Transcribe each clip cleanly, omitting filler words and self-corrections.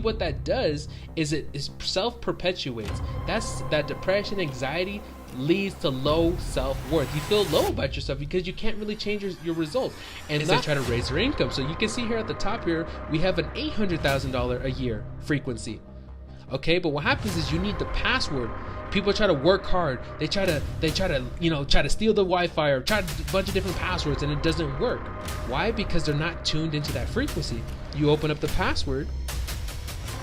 what that does is it self-perpetuates. That depression, anxiety leads to low self-worth. You feel low about yourself because you can't really change your results. And they try to raise their income. So you can see here at the top here, we have an $800,000 a year frequency. Okay, but what happens is you need the password. People try to work hard. They try to steal the Wi-Fi or try a bunch of different passwords, and it doesn't work. Why? Because they're not tuned into that frequency. You open up the password,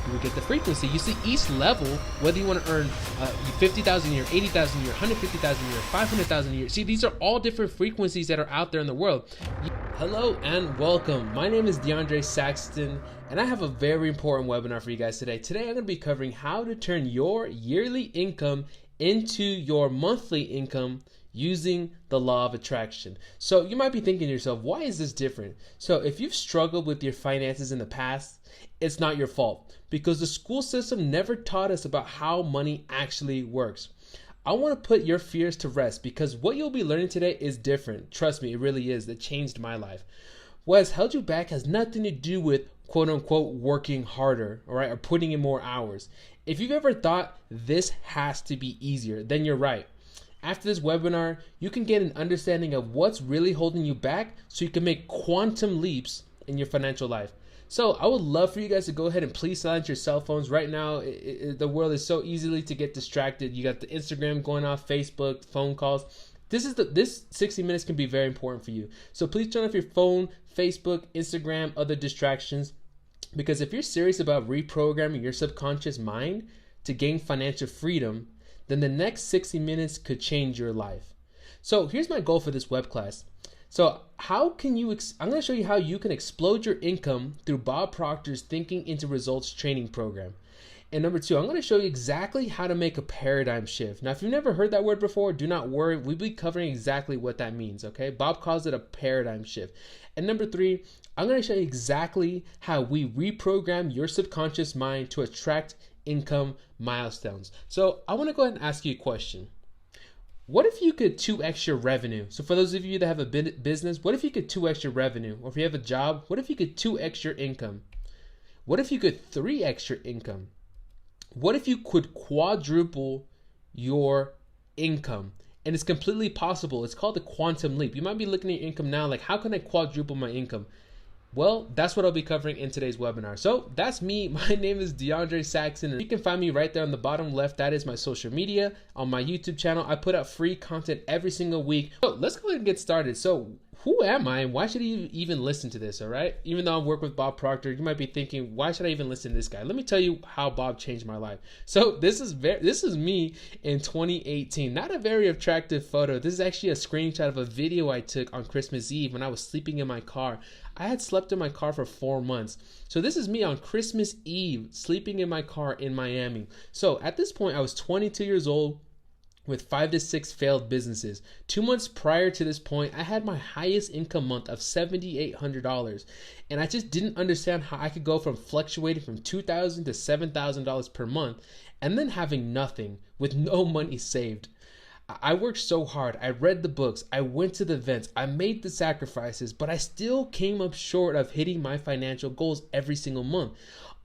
you will get the frequency. You see each level, whether you want to earn 50,000 a year, 80,000 a year, 150,000 a year, 500,000 a year. See, these are all different frequencies that are out there in the world. Hello and welcome. My name is DeAndre Saxton, and I have a very important webinar for you guys today. Today, I'm going to be covering how to turn your yearly income into your monthly income using the law of attraction. So you might be thinking to yourself, why is this different? So if you've struggled with your finances in the past, it's not your fault, because the school system never taught us about how money actually works. I want to put your fears to rest, because what you'll be learning today is different. Trust me, it really is. It changed my life. What has held you back has nothing to do with quote unquote working harder, all right, or putting in more hours. If you've ever thought this has to be easier, then you're right. After this webinar, you can get an understanding of what's really holding you back so you can make quantum leaps in your financial life. So I would love for you guys to go ahead and please silence your cell phones. Right now, the world is so easily to get distracted. You got the Instagram going off, Facebook, phone calls. This 60 minutes can be very important for you. So please turn off your phone, Facebook, Instagram, other distractions. Because if you're serious about reprogramming your subconscious mind to gain financial freedom, then the next 60 minutes could change your life. So here's my goal for this web class. So I'm going to show you how you can explode your income through Bob Proctor's Thinking into Results training program. And number two, I'm going to show you exactly how to make a paradigm shift. Now, if you've never heard that word before, do not worry. We'll be covering exactly what that means, okay? Bob calls it a paradigm shift. And number three, I'm going to show you exactly how we reprogram your subconscious mind to attract income milestones. So I want to go ahead and ask you a question. What if you could 2x your revenue? So for those of you that have a business, what if you could 2x your revenue? Or if you have a job, what if you could 2x your income? What if you could 3x your income? What if you could quadruple your income? And it's completely possible. It's called the quantum leap. You might be looking at your income now like, how can I quadruple my income? Well, that's what I'll be covering in today's webinar. So that's me. My name is DeAndre Saxton, and you can find me right there on the bottom left. That is my social media. On my YouTube channel, I put out free content every single week. So let's go ahead and get started. So who am I, and why should you even listen to this, all right? Even though I work with Bob Proctor, you might be thinking, why should I even listen to this guy? Let me tell you how Bob changed my life. So this is me in 2018. Not a very attractive photo. This is actually a screenshot of a video I took on Christmas Eve when I was sleeping in my car. I had slept in my car for 4 months. So this is me on Christmas Eve, sleeping in my car in Miami. So at this point, I was 22 years old with 5 to 6 failed businesses. 2 months prior to this point, I had my highest income month of $7,800. And I just didn't understand how I could go from fluctuating from $2,000 to $7,000 per month and then having nothing with no money saved. I worked so hard. I read the books. I went to the events. I made the sacrifices, but I still came up short of hitting my financial goals every single month.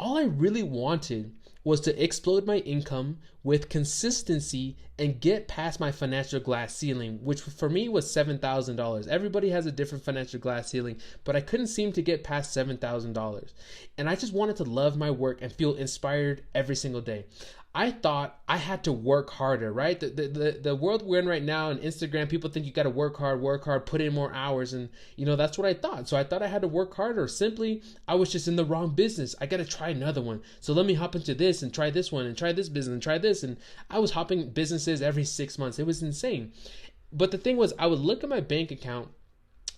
All I really wanted was to explode my income with consistency and get past my financial glass ceiling, which for me was $7,000. Everybody has a different financial glass ceiling, but I couldn't seem to get past $7,000. And I just wanted to love my work and feel inspired every single day. I thought I had to work harder, right? The world we're in right now on Instagram, people think you got to work hard, put in more hours. And, that's what I thought. So I thought I had to work harder. Simply, I was just in the wrong business. I got to try another one. So let me hop into this and try this one and try this business and try this. And I was hopping businesses every 6 months. It was insane. But the thing was, I would look at my bank account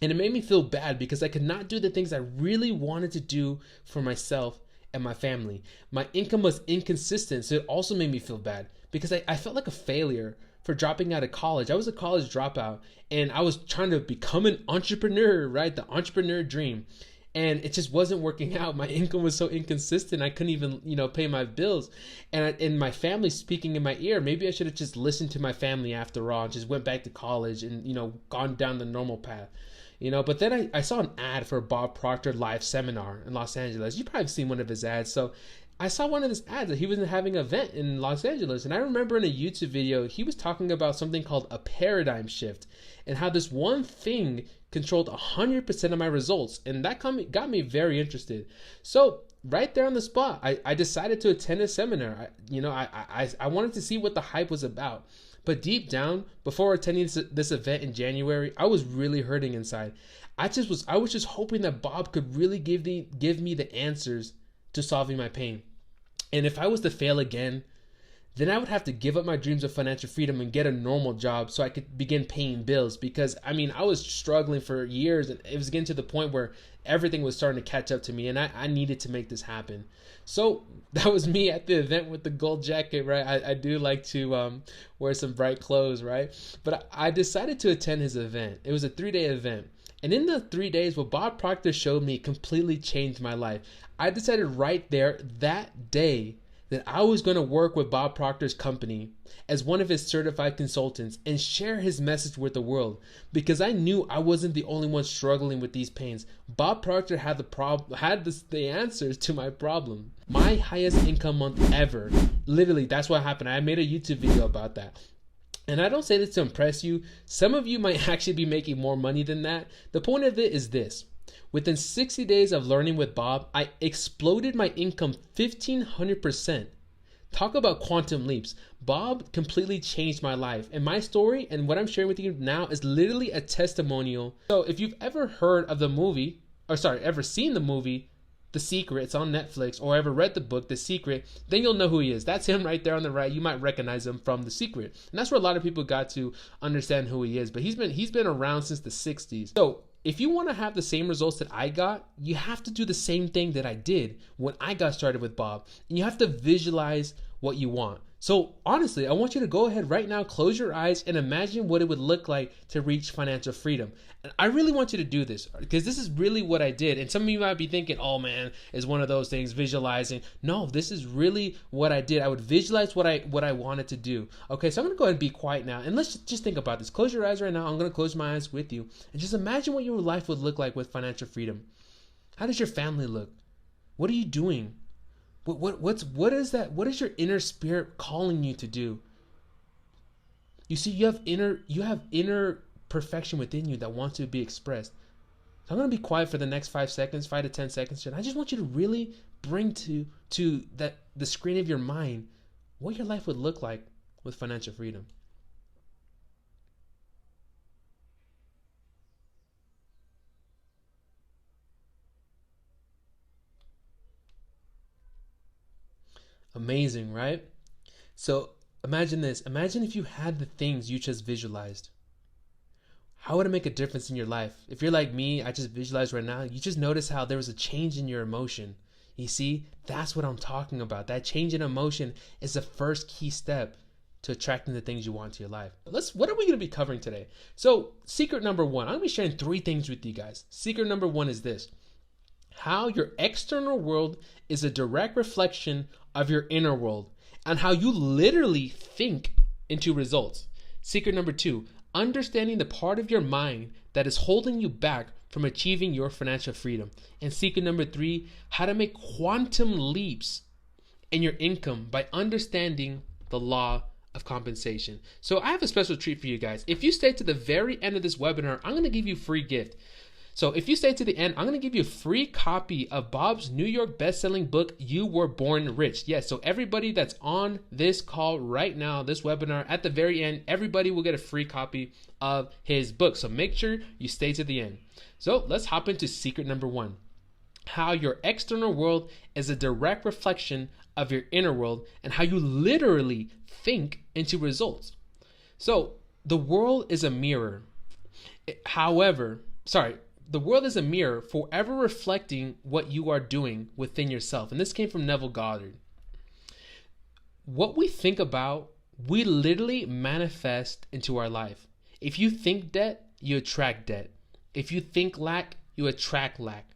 and it made me feel bad because I could not do the things I really wanted to do for myself and my family. My income was inconsistent, so it also made me feel bad because I felt like a failure for dropping out of college. I was a college dropout and I was trying to become an entrepreneur, right? The entrepreneur dream. And it just wasn't working out. My income was so inconsistent. I couldn't even, pay my bills. And my family speaking in my ear, maybe I should have just listened to my family after all and just went back to college and, gone down the normal path. But then I saw an ad for a Bob Proctor live seminar in Los Angeles. You've probably seen one of his ads. So I saw one of his ads that he was having an event in Los Angeles. And I remember in a YouTube video, he was talking about something called a paradigm shift and how this one thing controlled 100% of my results. And that got me very interested. So right there on the spot, I decided to attend a seminar. I wanted to see what the hype was about. But deep down, before attending this event in January, I was really hurting inside. I was just hoping that Bob could really give me the answers to solving my pain. And if I was to fail again, then I would have to give up my dreams of financial freedom and get a normal job so I could begin paying bills. Because I was struggling for years, and it was getting to the point where everything was starting to catch up to me, and I needed to make this happen. So that was me at the event with the gold jacket, right? I do like to wear some bright clothes, right? But I decided to attend his event. It was a 3-day event. And in the 3 days, what Bob Proctor showed me completely changed my life. I decided right there that day that I was going to work with Bob Proctor's company as one of his certified consultants and share his message with the world, because I knew I wasn't the only one struggling with these pains. Bob Proctor had the answers to my problem. My highest income month ever. Literally, that's what happened. I made a YouTube video about that. And I don't say this to impress you. Some of you might actually be making more money than that. The point of it is this. Within 60 days of learning with Bob, I exploded my income 1,500%. Talk about quantum leaps. Bob completely changed my life. And my story and what I'm sharing with you now is literally a testimonial. So if you've ever heard of the movie, ever seen the movie, The Secret, it's on Netflix, or ever read the book, The Secret, then you'll know who he is. That's him right there on the right. You might recognize him from The Secret. And that's where a lot of people got to understand who he is. But he's been around since the 60s. So if you want to have the same results that I got, you have to do the same thing that I did when I got started with Bob. And you have to visualize what you want. So honestly, I want you to go ahead right now, close your eyes, and imagine what it would look like to reach financial freedom. And I really want you to do this, because this is really what I did. And some of you might be thinking, oh man, it's one of those things, visualizing. No, this is really what I did. I would visualize what I wanted to do. Okay, so I'm gonna go ahead and be quiet now, and let's just think about this. Close your eyes right now. I'm gonna close my eyes with you, and just imagine what your life would look like with financial freedom. How does your family look? What are you doing? What is that? What is your inner spirit calling you to do? You see, you have inner perfection within you that wants to be expressed. So I'm gonna be quiet for the next 5 seconds, 5 to 10 seconds, and I just want you to really bring to the screen of your mind what your life would look like with financial freedom. Amazing, right? So imagine this. Imagine if you had the things you just visualized. How would it make a difference in your life? If you're like me, I just visualized right now, you just notice how there was a change in your emotion. You see, that's what I'm talking about. That change in emotion is the first key step to attracting the things you want to your life. What are we going to be covering today? So secret number 1, I'm going to be sharing 3 things with you guys. Secret number 1 is this: how your external world is a direct reflection of your inner world, and how you literally think into results. Secret number 2, understanding the part of your mind that is holding you back from achieving your financial freedom. And secret number 3, how to make quantum leaps in your income by understanding the law of compensation. So I have a special treat for you guys. If you stay to the very end of this webinar, I'm going to give you a free gift. So if you stay to the end, I'm going to give you a free copy of Bob's New York best-selling book, You Were Born Rich. Yes, so everybody that's on this call right now, this webinar, at the very end, everybody will get a free copy of his book. So make sure you stay to the end. So let's hop into secret number 1. How your external world is a direct reflection of your inner world, and how you literally think into results. So the world is a mirror. The world is a mirror forever reflecting what you are doing within yourself. And this came from Neville Goddard. What we think about, we literally manifest into our life. If you think debt, you attract debt. If you think lack, you attract lack.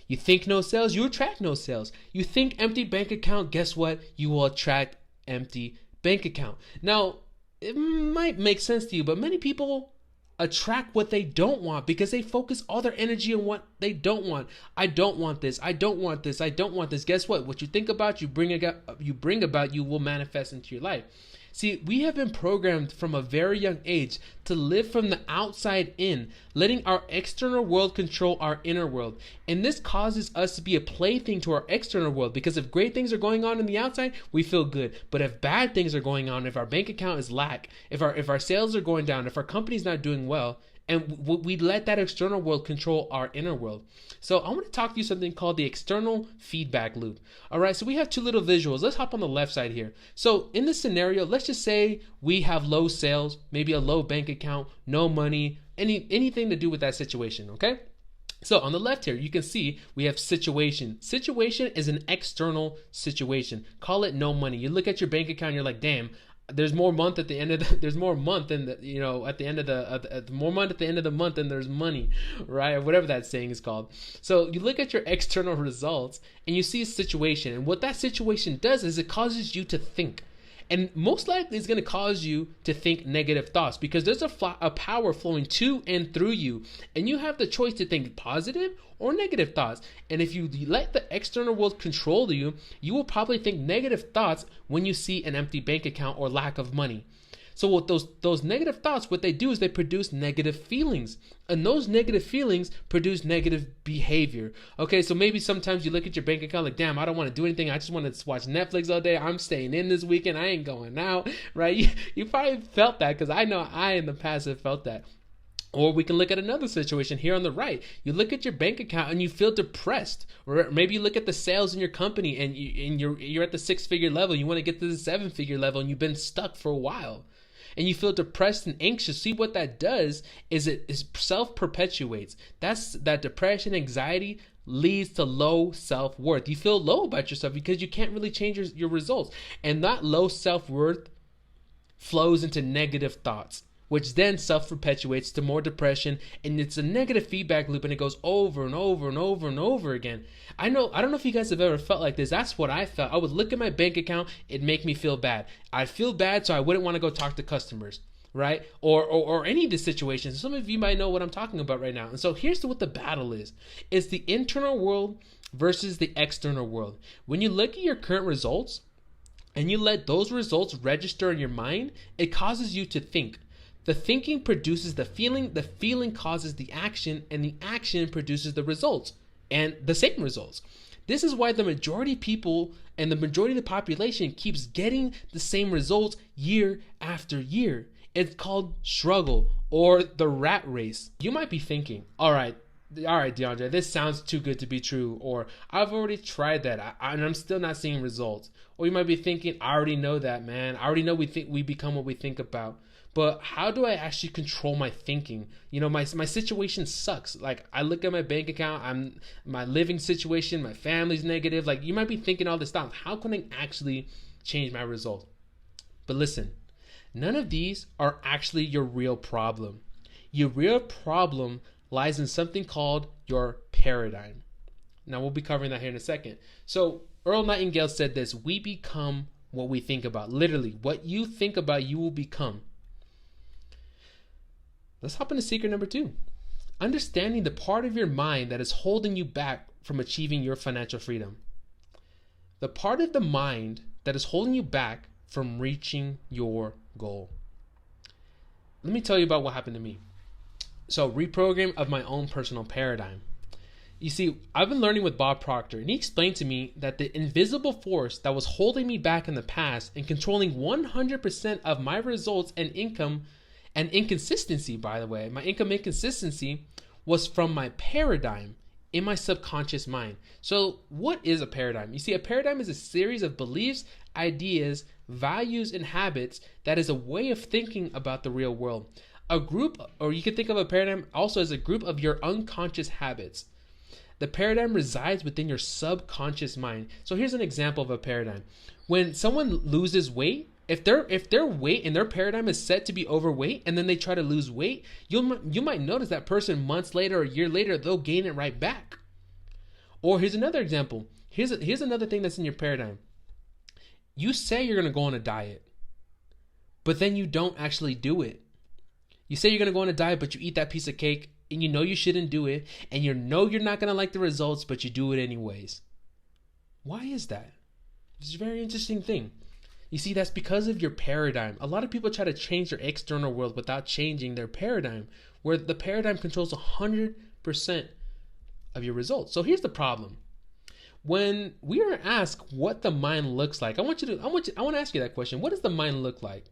You think no sales, you attract no sales. You think empty bank account, guess what? You will attract empty bank account. Now, it might make sense to you, but many people attract what they don't want because they focus all their energy on what they don't want. I don't want this. I don't want this. I don't want this. Guess what? What you think about, you bring about, you will manifest into your life. See, we have been programmed from a very young age to live from the outside in, letting our external world control our inner world. And this causes us to be a plaything to our external world, because if great things are going on in the outside, we feel good. But if bad things are going on, if our bank account is lack, if our sales are going down, if our company's not doing well, and we let that external world control our inner world. So I want to talk to you something called the external feedback loop. All right, so we have two little visuals. Let's hop on the left side here. So in this scenario, let's just say we have low sales, maybe a low bank account, no money, anything to do with that situation, okay? So on the left here, you can see we have situation. Situation is an external situation. Call it no money. You look at your bank account, you're like, damn, there's more month at the end of the, there's more month than the, you know, at the end of the more month at the end of the month than there's money, right? Or whatever that saying is called. So you look at your external results and you see a situation, and what that situation does is it causes you to think. And most likely it's going to cause you to think negative thoughts, because there's a power flowing to and through you, and you have the choice to think positive or negative thoughts. And if you let the external world control you, you will probably think negative thoughts when you see an empty bank account or lack of money. So what those negative thoughts, what they do is they produce negative feelings, and those negative feelings produce negative behavior. Okay, so maybe sometimes you look at your bank account like, damn, I don't want to do anything. I just want to watch Netflix all day. I'm staying in this weekend. I ain't going out, right? You probably felt that, because I know I in the past have felt that. Or we can look at another situation here on the right. You look at your bank account and you feel depressed. Or maybe you look at the sales in your company and you're at the 6-figure level. You want to get to the 7-figure level and you've been stuck for a while. And you feel depressed and anxious. See, what that does is it self-perpetuates. That depression, anxiety leads to low self-worth. You feel low about yourself because you can't really change your results. And that low self-worth flows into negative thoughts, which then self-perpetuates to more depression, and it's a negative feedback loop, and it goes over and over and over and over again. I don't know if you guys have ever felt like this. That's what I felt. I would look at my bank account, it'd make me feel bad. I'd feel bad, so I wouldn't want to go talk to customers, right? Or any of the situations. Some of you might know what I'm talking about right now. And so here's what the battle is. It's the internal world versus the external world. When you look at your current results, and you let those results register in your mind, it causes you to think. The thinking produces the feeling causes the action, and the action produces the results, and the same results. This is why the majority of people and the majority of the population keeps getting the same results year after year. It's called struggle, or the rat race. You might be thinking, all right, DeAndre, this sounds too good to be true, or I've already tried that and I'm still not seeing results. Or you might be thinking, I already know that, man. I already know we become what we think about. But how do I actually control my thinking? You know, my situation sucks. Like, I look at my bank account, my living situation, my family's negative. Like, you might be thinking all this stuff. How can I actually change my result? But listen, none of these are actually your real problem. Your real problem lies in something called your paradigm. Now, we'll be covering that here in a second. So Earl Nightingale said this: we become what we think about. Literally, what you think about, you will become. Let's hop into secret number 2. Understanding the part of your mind that is holding you back from achieving your financial freedom. The part of the mind that is holding you back from reaching your goal. Let me tell you about what happened to me. So, reprogram of my own personal paradigm. You see, I've been learning with Bob Proctor, and he explained to me that the invisible force that was holding me back in the past and controlling 100% of my results and income and inconsistency, by the way, my income inconsistency was from my paradigm in my subconscious mind. So what is a paradigm? You see, a paradigm is a series of beliefs, ideas, values, and habits that is a way of thinking about the real world. A group, or you can think of a paradigm also as a group of your unconscious habits. The paradigm resides within your subconscious mind. So here's an example of a paradigm. When someone loses weight, if their weight and their paradigm is set to be overweight, and then they try to lose weight, you might notice that person months later or a year later, they'll gain it right back. Or here's another example. Here's another thing that's in your paradigm. You say you're going to go on a diet, but then you don't actually do it. You say you're going to go on a diet, but you eat that piece of cake and you know you shouldn't do it, and you know you're not going to like the results, but you do it anyways. Why is that? It's a very interesting thing. You see, that's because of your paradigm. A lot of people try to change their external world without changing their paradigm, where the paradigm controls 100% of your results. So here's the problem. When we are asked what the mind looks like, I want to ask you that question. What does the mind look like?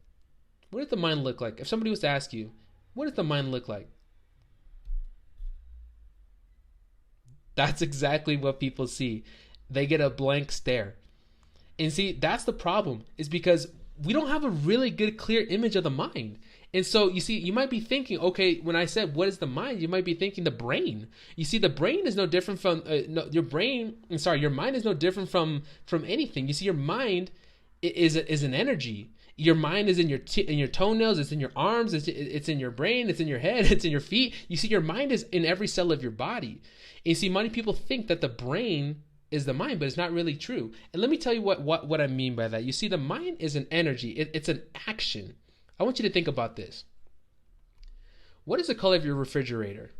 What does the mind look like? If somebody was to ask you, what does the mind look like? That's exactly what people see. They get a blank stare. And see, that's the problem, is because we don't have a really good, clear image of the mind. And so, you see, you might be thinking, okay, when I said, what is the mind? You might be thinking the brain. You see, the brain is no different from, your mind is no different from anything. You see, your mind is an energy. Your mind is in your toenails, it's in your arms, it's in your brain, it's in your head, it's in your feet. You see, your mind is in every cell of your body. And you see, many people think that the brain is the mind, but it's not really true. And let me tell you what I mean by that. You see, the mind is an energy. It's an action. I want you to think about this. What is the color of your refrigerator?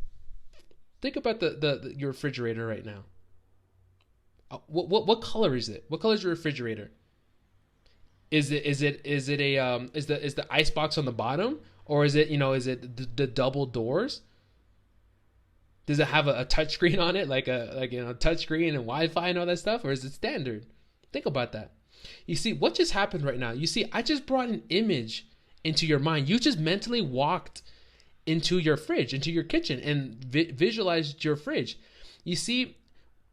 Think about your refrigerator right now. What color is it? What color is your refrigerator? Is the ice box on the bottom, or is it the double doors? Does it have a touch screen on it, like touch screen and Wi-Fi and all that stuff, or is it standard? Think about that. You see, what just happened right now? You see, I just brought an image into your mind. You just mentally walked into your fridge, into your kitchen, and visualized your fridge. You see,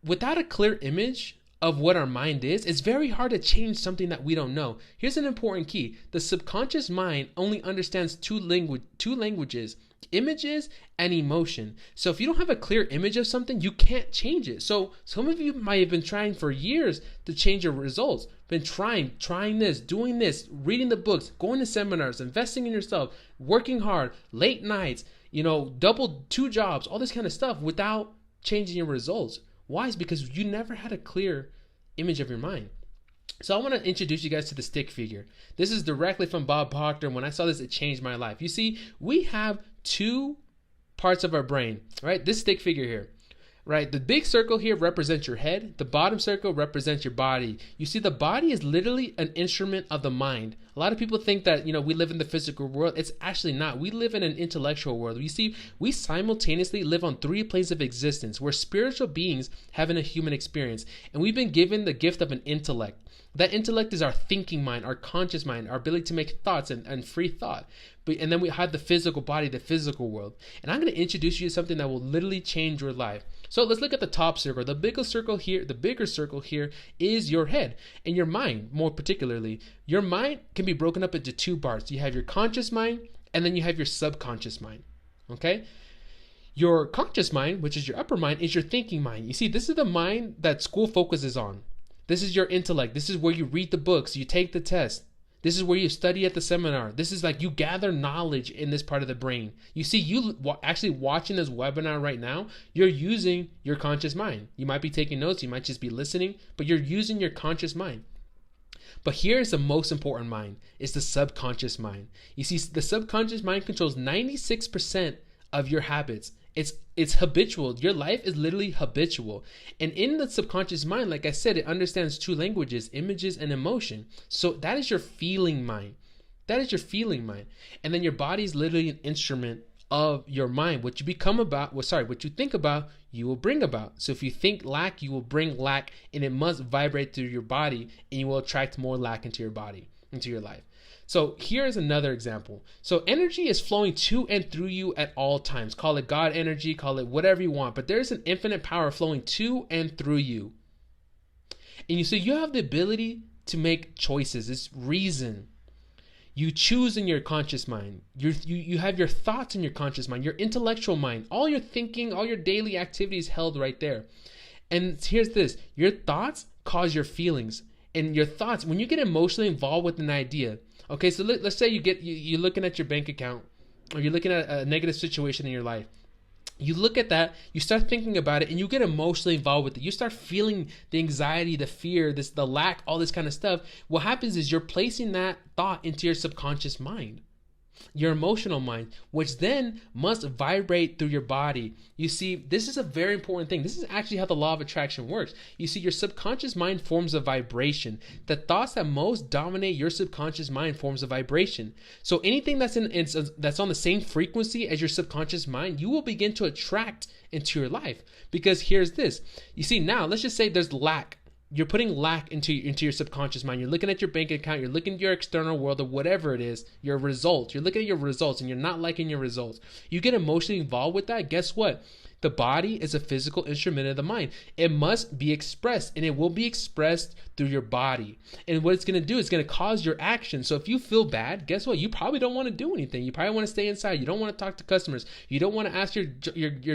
without a clear image of what our mind is, it's very hard to change something that we don't know. Here's an important key. The subconscious mind only understands two languages, images and emotion. So if you don't have a clear image of something, you can't change it. So some of you might have been trying for years to change your results. Been trying this, doing this, reading the books, going to seminars, investing in yourself, working hard, late nights, double 2 jobs, all this kind of stuff without changing your results. Why? It's because you never had a clear image of your mind. So I want to introduce you guys to the stick figure. This is directly from Bob Proctor. When I saw this, it changed my life. You see, we have 2 parts of our brain, right? This stick figure here, right? The big circle here represents your head. The bottom circle represents your body. You see, the body is literally an instrument of the mind. A lot of people think that, we live in the physical world. It's actually not. We live in an intellectual world. You see, we simultaneously live on 3 planes of existence. We're spiritual beings having a human experience. And we've been given the gift of an intellect. That intellect is our thinking mind, our conscious mind, our ability to make thoughts and free thought. And then we have the physical body, the physical world. And I'm going to introduce you to something that will literally change your life. So let's look at the top circle. The bigger circle here is your head and your mind. More particularly, your mind can be broken up into 2 parts. You have your conscious mind, and then you have your subconscious mind. Okay? Your conscious mind, which is your upper mind, is your thinking mind. You see, this is the mind that school focuses on. This is your intellect. This is where you read the books, you take the test. This is where you study at the seminar. This is like you gather knowledge in this part of the brain. You see, you actually watching this webinar right now, you're using your conscious mind. You might be taking notes, you might just be listening, but you're using your conscious mind. But here's the most important mind. It's the subconscious mind. You see, the subconscious mind controls 96% of your habits. It's habitual. Your life is literally habitual. And in the subconscious mind, like I said, it understands 2 languages, images and emotion. So that is your feeling mind. That is your feeling mind. And then your body is literally an instrument of your mind. What you think about, you will bring about. So if you think lack, you will bring lack, and it must vibrate through your body, and you will attract more lack into your body, into your life. So here's another example. So energy is flowing to and through you at all times. Call it God energy, call it whatever you want, but there's an infinite power flowing to and through you. And you have the ability to make choices. It's reason. You choose in your conscious mind. You have your thoughts in your conscious mind, your intellectual mind, all your thinking, all your daily activities held right there. And here's this, your thoughts cause your feelings. And your thoughts, when you get emotionally involved with an idea, okay, so let's say you're looking at your bank account, or you're looking at a negative situation in your life. You look at that, you start thinking about it, and you get emotionally involved with it. You start feeling the anxiety, the fear, the lack, all this kind of stuff. What happens is you're placing that thought into your subconscious mind. your emotional mind, which then must vibrate through your body. You see, this is a very important thing. This is actually how the law of attraction works. You see, your subconscious mind forms a vibration. The thoughts that most dominate your subconscious mind forms a vibration. So anything that's that's on the same frequency as your subconscious mind, you will begin to attract into your life. Because here's this. You see, now let's just say there's lack. You're putting lack into your subconscious mind. You're looking at your bank account. You're looking at your external world or whatever it is, your results. You're looking at your results and you're not liking your results. You get emotionally involved with that. Guess what? The body is a physical instrument of the mind. It must be expressed, and it will be expressed through your body. And what it's going to do is going to cause your action. So if you feel bad, guess what? You probably don't want to do anything. You probably want to stay inside. You don't want to talk to customers. You don't want to ask your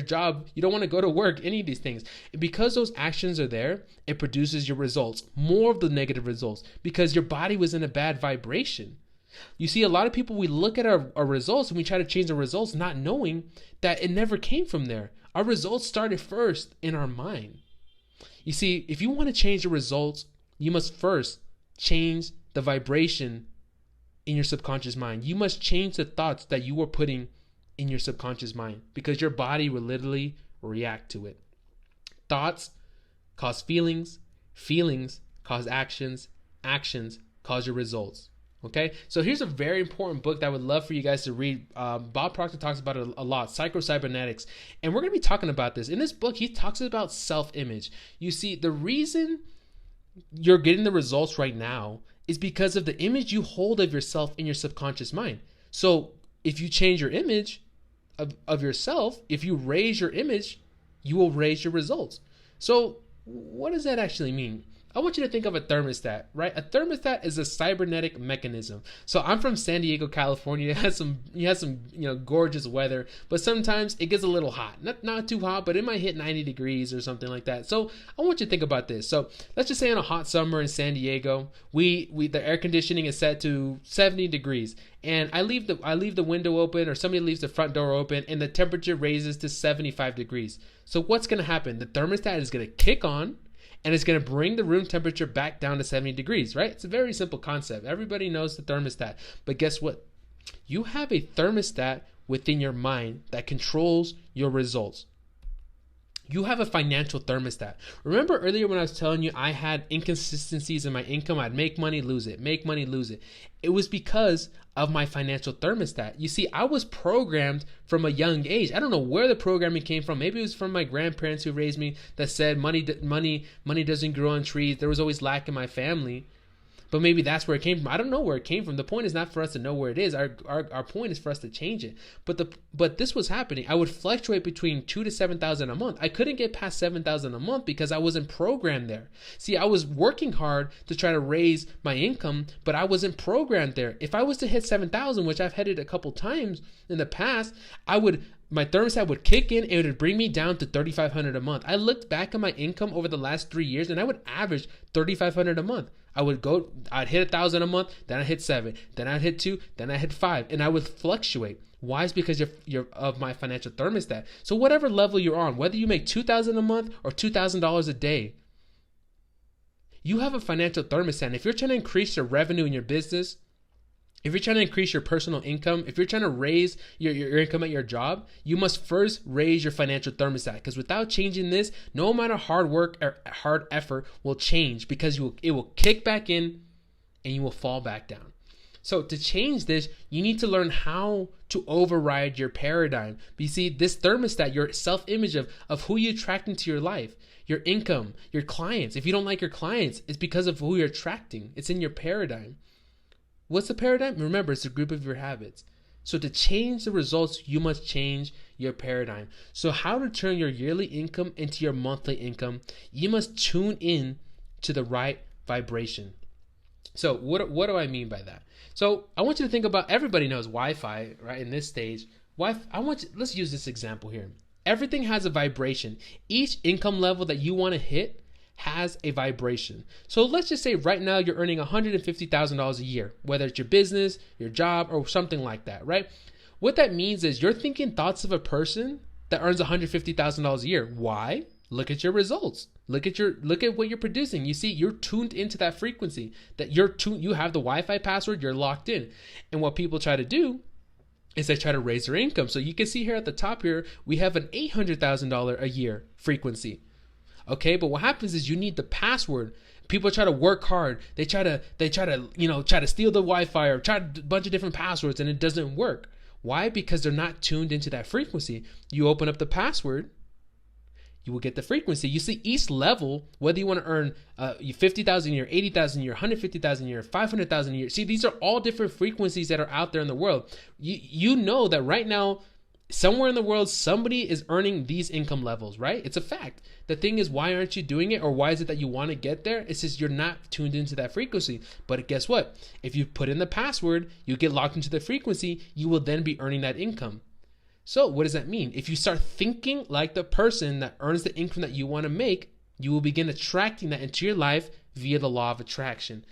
job. You don't want to go to work, any of these things. And because those actions are there, it produces your results, more of the negative results, because your body was in a bad vibration. You see, a lot of people, we look at our results and we try to change the results not knowing that it never came from there. Our results started first in our mind. You see, if you want to change the results, you must first change the vibration in your subconscious mind. You must change the thoughts that you are putting in your subconscious mind, because your body will literally react to it. Thoughts cause feelings, feelings cause actions, actions cause your results. Okay, so here's a very important book that I would love for you guys to read. Bob Proctor talks about it a lot, Psycho-Cybernetics. And we're going to be talking about this. In this book, he talks about self-image. You see, the reason you're getting the results right now is because of the image you hold of yourself in your subconscious mind. So if you change your image of yourself, if you raise your image, you will raise your results. So what does that actually mean? I want you to think of a thermostat, right? A thermostat is a cybernetic mechanism. So I'm from San Diego, California. It has some gorgeous weather, but sometimes it gets a little hot. Not too hot, but it might hit 90 degrees or something like that. So I want you to think about this. So let's just say on a hot summer in San Diego, the air conditioning is set to 70 degrees. And I leave the window open, or somebody leaves the front door open, and the temperature raises to 75 degrees. So what's going to happen? The thermostat is going to kick on, and it's going to bring the room temperature back down to 70 degrees, right? It's a very simple concept. Everybody knows the thermostat. But guess what? You have a thermostat within your mind that controls your results. You have a financial thermostat. Remember earlier when I was telling you I had inconsistencies in my income? I'd make money, lose it, make money, lose it. It was because of my financial thermostat. You see, I was programmed from a young age. I don't know where the programming came from. Maybe it was from my grandparents who raised me, that said money doesn't grow on trees. There was always lack in my family. But maybe that's where it came from. I don't know where it came from. The point is not for us to know where it is. Our point is for us to change it. But this was happening. I would fluctuate between $2,000 to $7,000 a month. I couldn't get past $7,000 a month because I wasn't programmed there. See, I was working hard to try to raise my income, but I wasn't programmed there. If I was to hit 7,000, which I've hit it a couple times in the past, my thermostat would kick in and it would bring me down to $3,500 a month. I looked back at my income over the last 3 years and I would average $3,500 a month. I'd hit 1,000 a month, then I'd hit 7, then I'd hit 2, then I'd hit 5, and I would fluctuate. Why? It's because you're of my financial thermostat. So whatever level you're on, whether you make $2,000 a month or $2,000 a day, you have a financial thermostat. And if you're trying to increase your revenue in your business, if you're trying to increase your personal income, if you're trying to raise your income at your job, you must first raise your financial thermostat. Because without changing this, no amount of hard work or hard effort will change, because it will kick back in and you will fall back down. So to change this, you need to learn how to override your paradigm. But you see, this thermostat, your self-image of who you attract into your life, your income, your clients. If you don't like your clients, it's because of who you're attracting. It's in your paradigm. What's the paradigm? Remember, it's a group of your habits. So to change the results, you must change your paradigm. So how to turn your yearly income into your monthly income? You must tune in to the right vibration. So what do I mean by that? So I want you to think about, everybody knows Wi-Fi, right? In this stage, let's use this example here. Everything has a vibration. Each income level that you want to hit has a vibration. So let's just say right now you're earning $150,000 a year, whether it's your business, your job, or something like that, right? What that means is you're thinking thoughts of a person that earns $150,000 a year. Why? Look at your results. Look at what you're producing. You see, you're tuned into that frequency. You have the Wi-Fi password, you're locked in. And what people try to do is they try to raise their income. So you can see here at the top here, we have an $800,000 a year frequency. Okay, but what happens is you need the password. People try to work hard. They try to steal the Wi-Fi or try a bunch of different passwords, and it doesn't work. Why? Because they're not tuned into that frequency. You open up the password, you will get the frequency. You see each level, whether you want to earn 50,000 a year, 80,000 a year, 150,000 a year, 500,000 a year. See, these are all different frequencies that are out there in the world. You know that right now, somewhere in the world, somebody is earning these income levels, right? It's a fact. The thing is, why aren't you doing it? Or why is it that you want to get there? It's just you're not tuned into that frequency. But guess what? If you put in the password, you get locked into the frequency, you will then be earning that income. So what does that mean? If you start thinking like the person that earns the income that you want to make, you will begin attracting that into your life via the law of attraction.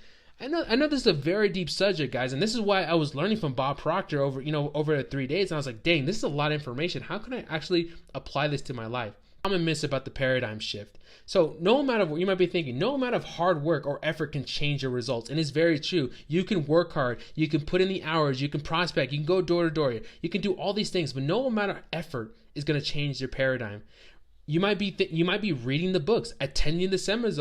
I know this is a very deep subject, guys, and this is why I was learning from Bob Proctor over 3 days, and I was like, dang, this is a lot of information. How can I actually apply this to my life? Common myth about the paradigm shift. So no amount of, you might be thinking, no amount of hard work or effort can change your results. And it's very true. You can work hard. You can put in the hours. You can prospect. You can go door to door. You can do all these things, but no amount of effort is going to change your paradigm. You might be reading the books, attending the seminars,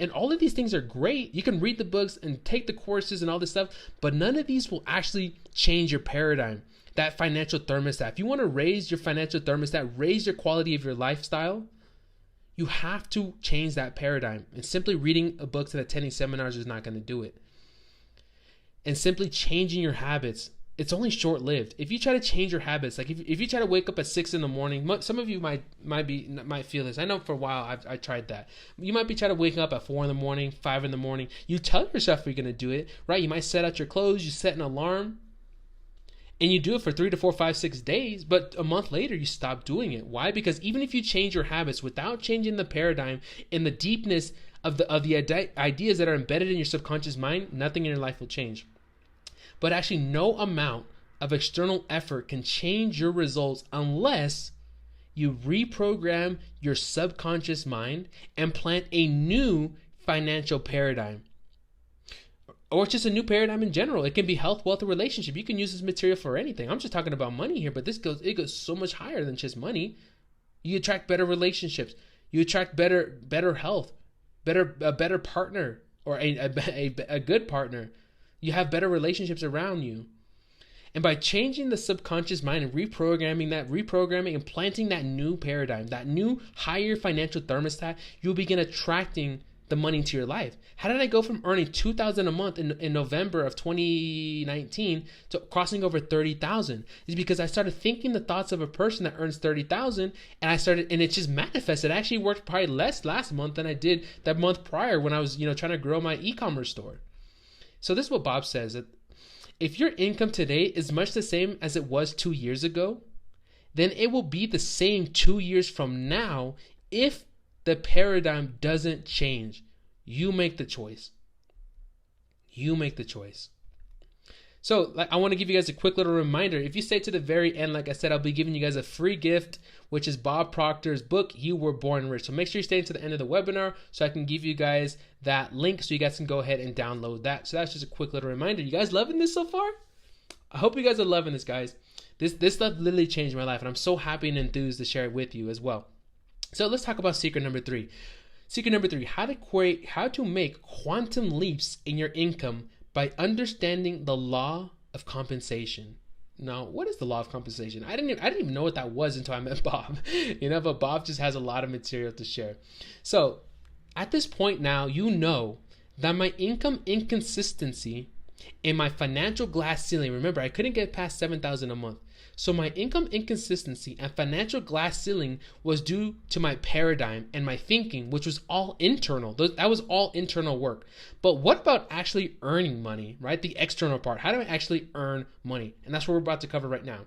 and all of these things are great. You can read the books and take the courses and all this stuff, but none of these will actually change your paradigm. That financial thermostat. If you want to raise your financial thermostat, raise your quality of your lifestyle, you have to change that paradigm. And simply reading books and attending seminars is not going to do it. And simply changing your habits, it's only short-lived. If you try to change your habits, like if you try to wake up at 6 in the morning, some of you might feel this. I know for a while I tried that. You might be trying to wake up at 4 in the morning, 5 in the morning. You tell yourself you're going to do it, right? You might set out your clothes, you set an alarm, and you do it for 3 to 4, 5, 6 days, but a month later you stop doing it. Why? Because even if you change your habits without changing the paradigm and the deepness of the ideas that are embedded in your subconscious mind, nothing in your life will change. But actually, no amount of external effort can change your results unless you reprogram your subconscious mind and plant a new financial paradigm. Or it's just a new paradigm in general. It can be health, wealth, or relationship. You can use this material for anything. I'm just talking about money here, but it goes so much higher than just money. You attract better relationships. You attract better health, a better partner, or a good partner. You have better relationships around you. And by changing the subconscious mind and reprogramming and planting that new paradigm, that new higher financial thermostat, you'll begin attracting the money into your life. How did I go from earning $2,000 a month in November of 2019 to crossing over 30,000? It's because I started thinking the thoughts of a person that earns 30,000, and it just manifested. I actually worked probably less last month than I did that month prior when I was, trying to grow my e-commerce store. So this is what Bob says, that if your income today is much the same as it was 2 years ago, then it will be the same 2 years from now if the paradigm doesn't change. You make the choice. You make the choice. So I want to give you guys a quick little reminder. If you stay to the very end, like I said, I'll be giving you guys a free gift, which is Bob Proctor's book, You Were Born Rich. So make sure you stay to the end of the webinar so I can give you guys that link so you guys can go ahead and download that. So that's just a quick little reminder. You guys loving this so far? I hope you guys are loving this, guys. This stuff literally changed my life, and I'm so happy and enthused to share it with you as well. So let's talk about secret number 3. Secret number 3, how to make quantum leaps in your income by understanding the law of compensation. Now, what is the law of compensation? I didn't even know what that was until I met Bob. But Bob just has a lot of material to share. So at this point now, you know that my income inconsistency and my financial glass ceiling, remember, I couldn't get past $7,000 a month. So my income inconsistency and financial glass ceiling was due to my paradigm and my thinking, which was all internal. That was all internal work. But what about actually earning money, right? The external part. How do I actually earn money? And that's what we're about to cover right now.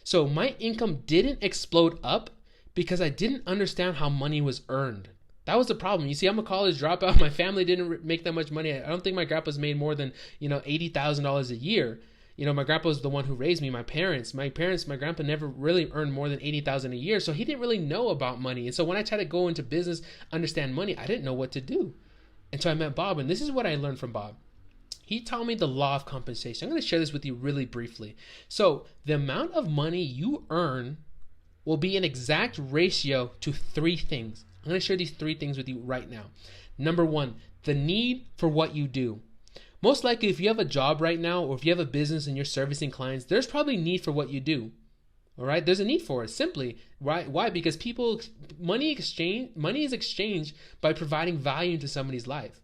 So my income didn't explode up because I didn't understand how money was earned. That was the problem. You see, I'm a college dropout. My family didn't make that much money. I don't think my grandpa's made more than, $80,000 a year. My grandpa was the one who raised me. My grandpa never really earned more than $80,000 a year. So he didn't really know about money. And so when I tried to go into business, understand money, I didn't know what to do. And so I met Bob, and this is what I learned from Bob. He taught me the law of compensation. I'm going to share this with you really briefly. So the amount of money you earn will be an exact ratio to three things. I'm going to share these three things with you right now. Number one, the need for what you do. Most likely, if you have a job right now, or if you have a business and you're servicing clients, there's probably need for what you do. All right, there's a need for it. Simply, right? Why? Because money is exchanged by providing value into somebody's life.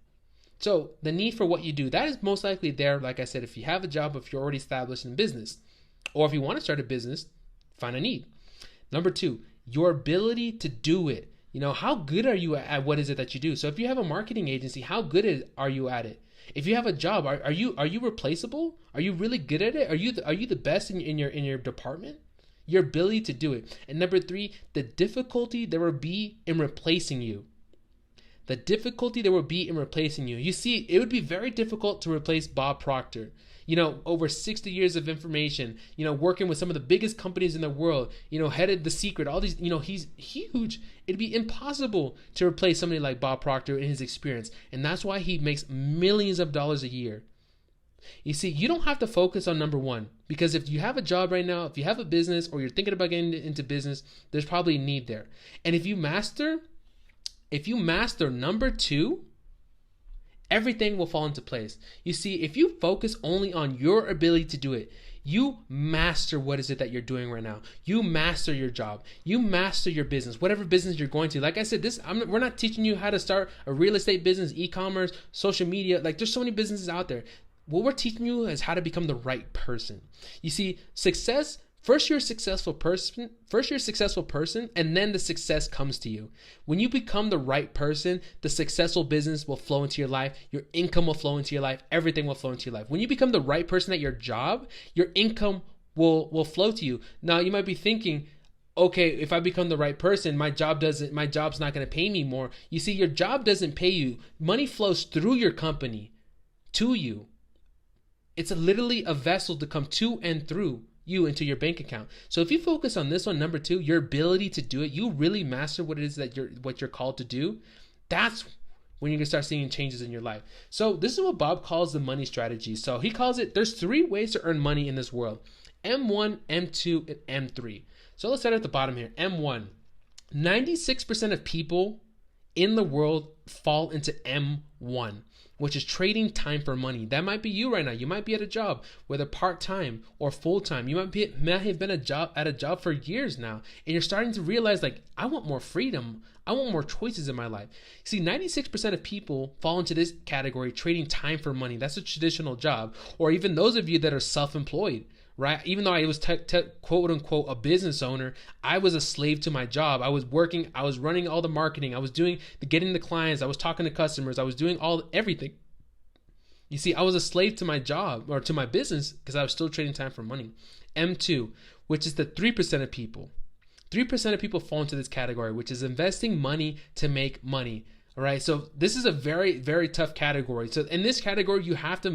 So the need for what you do, that is most likely there. Like I said, if you have a job, if you're already established in business, or if you want to start a business, find a need. Number two, your ability to do it. How good are you at what is it that you do? So if you have a marketing agency, how good are you at it? If you have a job, are you replaceable? Are you really good at it? Are you the best in your department? Your ability to do it. And number three, the difficulty there will be in replacing you. The difficulty there will be in replacing you. You see, it would be very difficult to replace Bob Proctor. Over 60 years of information, working with some of the biggest companies in the world, headed The Secret, all these, he's huge. It'd be impossible to replace somebody like Bob Proctor in his experience. And that's why he makes millions of dollars a year. You see, you don't have to focus on number one, because if you have a job right now, if you have a business, or you're thinking about getting into business, there's probably a need there. And if you master number two, everything will fall into place. You see, if you focus only on your ability to do it, you master what is it that you're doing right now. You master your job. You master your business, whatever business you're going to. Like I said, we're not teaching you how to start a real estate business, e-commerce, social media. Like, there's so many businesses out there. What we're teaching you is how to become the right person. You see, success, first you're a successful person, and then the success comes to you. When you become the right person, the successful business will flow into your life, your income will flow into your life, everything will flow into your life. When you become the right person at your job, your income will flow to you. Now, you might be thinking, okay, if I become the right person, my job's not going to pay me more. You see, your job doesn't pay you. Money flows through your company to you. It's literally a vessel to come to and through you into your bank account. So if you focus on this one, number two, your ability to do it, you really master what it is that you're called to do. That's when you're gonna start seeing changes in your life. So this is what Bob calls the money strategy. So he calls it, there's three ways to earn money in this world: M1, M2, and M3. So let's start at the bottom here. M1, 96% of people in the world fall into M1, which is trading time for money. That might be you right now. You might be at a job, whether part-time or full-time. You might have been at a job for years now, and you're starting to realize, like, I want more freedom. I want more choices in my life. See, 96% of people fall into this category, trading time for money. That's a traditional job. Or even those of you that are self-employed, right? Even though I was quote unquote a business owner, I was a slave to my job. I was working, I was running all the marketing, I was getting the clients, I was talking to customers, I was doing everything. You see, I was a slave to my job or to my business because I was still trading time for money. M2, which is the 3% of people. 3% of people fall into this category, which is investing money to make money. All right. So this is a very, very tough category. So in this category, you have to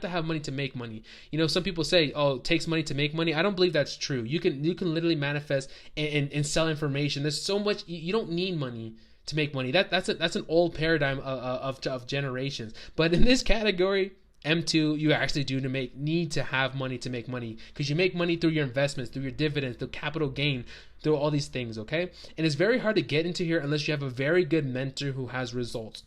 have money to make money. Some people say, oh, it takes money to make money. I don't believe that's true. You can literally manifest and sell information. There's so much, you don't need money to make money. That's an old paradigm of generations. But in this category, M2, you actually need to have money to make money, because you make money through your investments, through your dividends, through capital gain, through all these things, okay? And it's very hard to get into here unless you have a very good mentor who has results.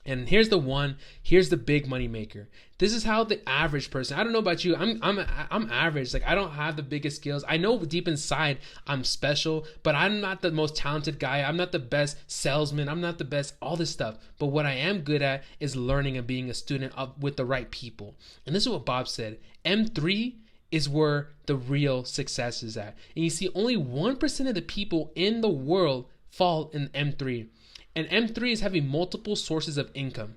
And here's the big money maker. This is how the average person, I don't know about you, I'm average. Like, I don't have the biggest skills. I know deep inside I'm special, but I'm not the most talented guy. I'm not the best salesman. I'm not the best, all this stuff. But what I am good at is learning and being a student with the right people. And this is what Bob said. M3 is where the real success is at. And you see, only 1% of the people in the world fall in M3. And M3 is having multiple sources of income.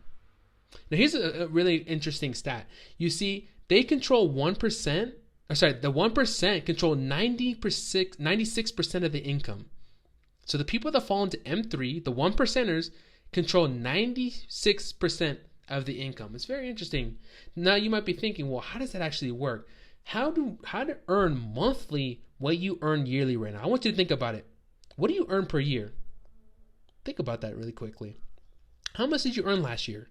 Now, here's a really interesting stat. You see, they control 1%, the 1% control 96% of the income. So the people that fall into M3, the 1%ers, control 96% of the income. It's very interesting. Now you might be thinking, well, how does that actually work? How to earn monthly what you earn yearly right now? I want you to think about it. What do you earn per year? Think about that really quickly. How much did you earn last year?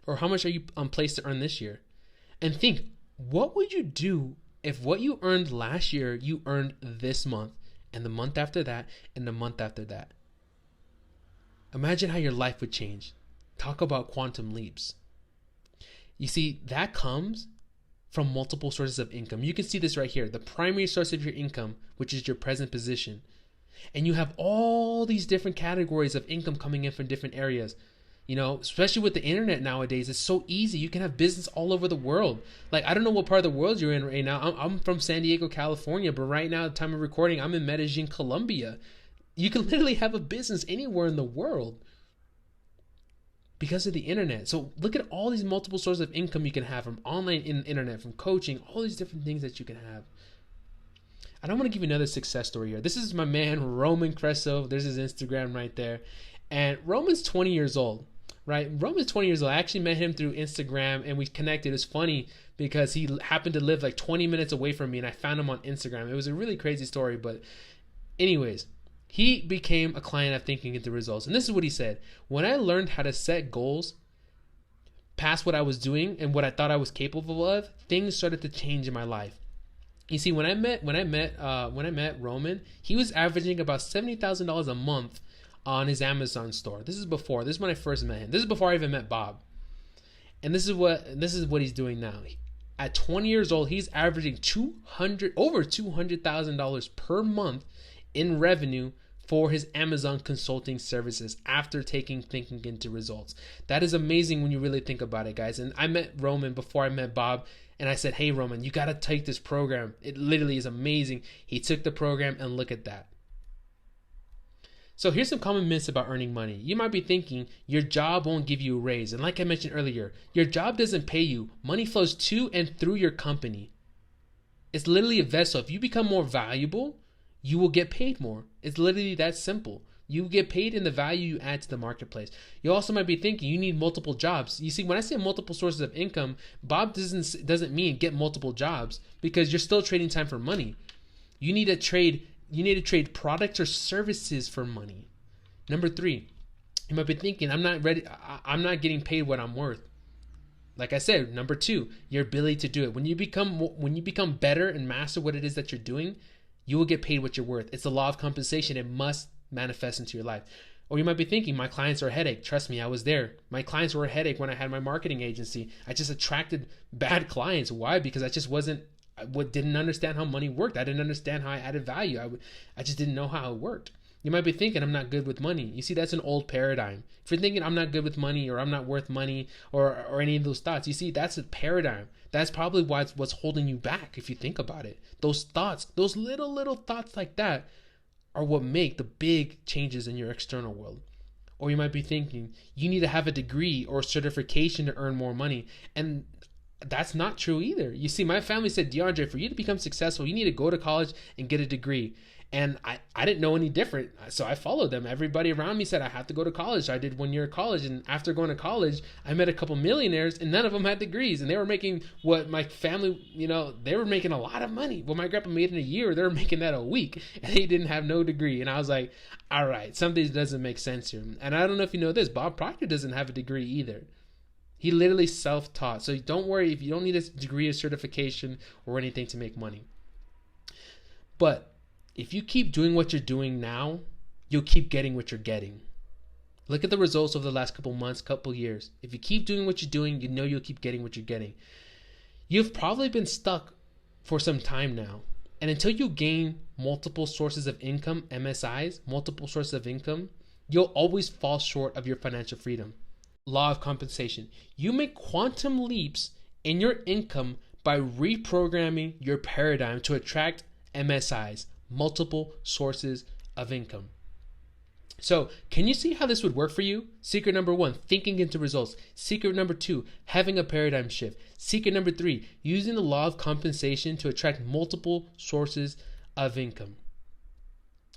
Or how much are you on place to earn this year? And think, what would you do if what you earned last year, you earned this month, and the month after that, and the month after that? Imagine how your life would change. Talk about quantum leaps. You see, that comes from multiple sources of income. You can see this right here. The primary source of your income, which is your present position. And you have all these different categories of income coming in from different areas. You know, especially with the internet nowadays, it's so easy. You can have business all over the world. Like, I don't know what part of the world you're in right now. I'm from San Diego, California, but right now, at the time of recording, I'm in Medellin, Colombia. You can literally have a business anywhere in the world because of the internet. So look at all these multiple sources of income you can have from online internet, from coaching, all these different things that you can have. And I want to give you another success story here. This is my man, Roman Cresso. There's his Instagram right there. And Roman's 20 years old, right? Roman's 20 years old. I actually met him through Instagram and we connected. It's funny because he happened to live like 20 minutes away from me and I found him on Instagram. It was a really crazy story, but anyways, he became a client of Thinking Into Results. And this is what he said. When I learned how to set goals past what I was doing and what I thought I was capable of, things started to change in my life. You see, when I met Roman, he was averaging about $70,000 a month on his Amazon store. This is when I first met him. This is before I even met Bob. And this is what he's doing now. At 20 years old, he's averaging over $200,000 per month in revenue for his Amazon consulting services after taking Thinking Into Results. That is amazing when you really think about it, guys. And I met Roman before I met Bob, and I said, hey, Roman, you got to take this program. It literally is amazing. He took the program, and look at that. So here's some common myths about earning money. You might be thinking your job won't give you a raise. And like I mentioned earlier, your job doesn't pay you. Money flows to and through your company. It's literally a vessel. If you become more valuable, you will get paid more. It's literally that simple. You get paid in the value you add to the marketplace. You also might be thinking you need multiple jobs. You see, when I say multiple sources of income, Bob doesn't mean get multiple jobs because you're still trading time for money. You need to trade products or services for money. Number 3, you might be thinking I'm not getting paid what I'm worth. Like I said, number 2, your ability to do it. When you become better and master what it is that you're doing, you will get paid what you're worth. It's the law of compensation. It must manifest into your life. Or you might be thinking, my clients are a headache. Trust me, I was there. My clients were a headache when I had my marketing agency. I just attracted bad clients. Why? Because I just didn't understand how money worked. I didn't understand how I added value. I just didn't know how it worked. You might be thinking I'm not good with money. You see, that's an old paradigm. If you're thinking I'm not good with money or I'm not worth money or any of those thoughts, you see, that's a paradigm. That's probably what's holding you back if you think about it. Those thoughts, those little thoughts like that are what make the big changes in your external world. Or you might be thinking you need to have a degree or certification to earn more money. And that's not true either. You see, my family said, DeAndre, for you to become successful, you need to go to college and get a degree. And I didn't know any different, so I followed them. Everybody around me said I have to go to college. So I did 1 year of college, and after going to college, I met a couple millionaires, and none of them had degrees. And they were making what my family, they were making a lot of money. What my grandpa made in a year, they were making that a week, and they didn't have no degree. And I was like, all right, something doesn't make sense here. And I don't know if you know this, Bob Proctor doesn't have a degree either. He literally self-taught. So don't worry if you don't need a degree or certification or anything to make money. But if you keep doing what you're doing now, you'll keep getting what you're getting. Look at the results over the last couple months, couple years. If you keep doing what you're doing, you know you'll keep getting what you're getting. You've probably been stuck for some time now. And until you gain multiple sources of income, MSIs, multiple sources of income, you'll always fall short of your financial freedom. Law of compensation. You make quantum leaps in your income by reprogramming your paradigm to attract MSIs, multiple sources of income. So, can you see how this would work for you? Secret number 1, thinking into results. Secret number 2, having a paradigm shift. Secret number 3, using the law of compensation to attract multiple sources of income.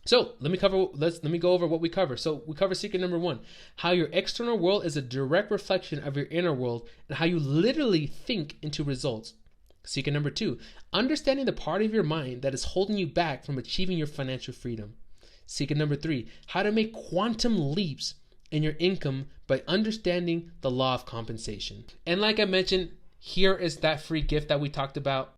So let me go over what we cover. So we cover secret number 1, how your external world is a direct reflection of your inner world and how you literally think into results. Secret number 2, understanding the part of your mind that is holding you back from achieving your financial freedom. Secret number 3, how to make quantum leaps in your income by understanding the law of compensation. And like I mentioned, here is that free gift that we talked about.